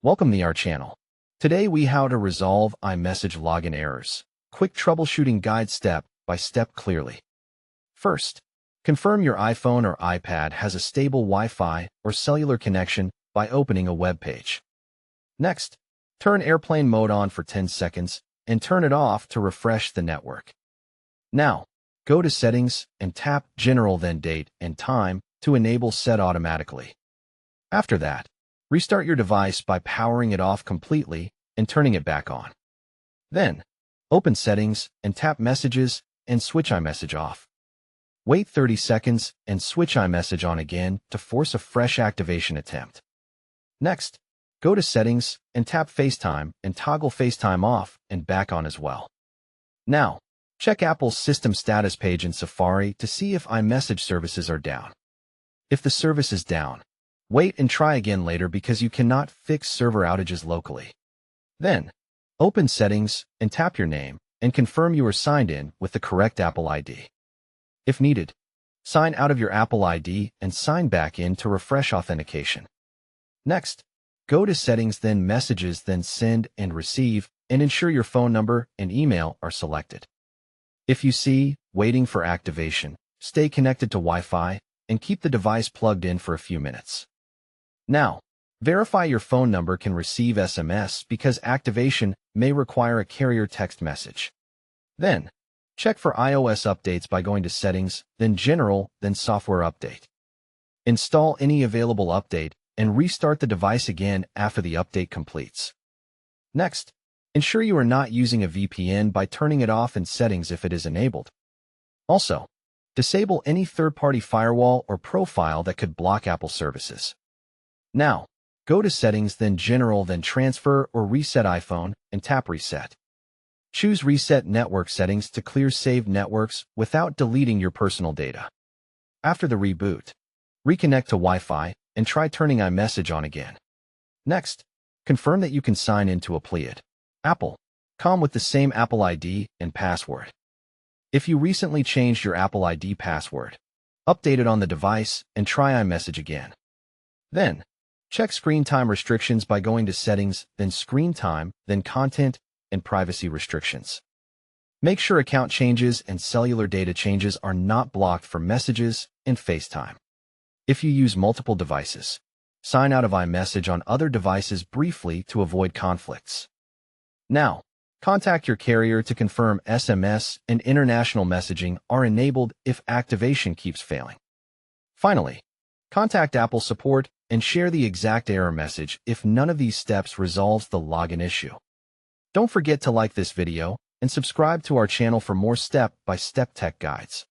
Welcome to our channel. Today we how to resolve iMessage login errors. Quick troubleshooting guide step by step clearly. First, confirm your iPhone or iPad has a stable Wi-Fi or cellular connection by opening a web page. Next, turn airplane mode on for 10 seconds and turn it off to refresh the network. Now, go to Settings and tap General then Date and Time to enable Set automatically. After that, restart your device by powering it off completely and turning it back on. Then, open Settings and tap Messages and switch iMessage off. Wait 30 seconds and switch iMessage on again to force a fresh activation attempt. Next, go to Settings and tap FaceTime and toggle FaceTime off and back on as well. Now, check Apple's system status page in Safari to see if iMessage services are down. If the service is down, wait and try again later because you cannot fix server outages locally. Then, open Settings and tap your name and confirm you are signed in with the correct Apple ID. If needed, sign out of your Apple ID and sign back in to refresh authentication. Next, go to Settings then Messages then Send and Receive and ensure your phone number and email are selected. If you see waiting for activation, stay connected to Wi-Fi and keep the device plugged in for a few minutes. Now, verify your phone number can receive SMS because activation may require a carrier text message. Then, check for iOS updates by going to Settings, then General, then Software Update. Install any available update and restart the device again after the update completes. Next, ensure you are not using a VPN by turning it off in Settings if it is enabled. Also, disable any third-party firewall or profile that could block Apple services. Now, go to Settings, then General, then Transfer or Reset iPhone, and tap Reset. Choose Reset Network Settings to clear saved networks without deleting your personal data. After the reboot, reconnect to Wi-Fi and try turning iMessage on again. Next, confirm that you can sign into Apple.com with the same Apple ID and password. If you recently changed your Apple ID password, update it on the device and try iMessage again. Then, check screen time restrictions by going to Settings, then Screen Time, then Content and Privacy Restrictions. Make sure account changes and cellular data changes are not blocked for messages and FaceTime. If you use multiple devices, sign out of iMessage on other devices briefly to avoid conflicts. Now, contact your carrier to confirm SMS and international messaging are enabled if activation keeps failing. Finally, contact Apple support and share the exact error message if none of these steps resolves the login issue. Don't forget to like this video and subscribe to our channel for more step-by-step tech guides.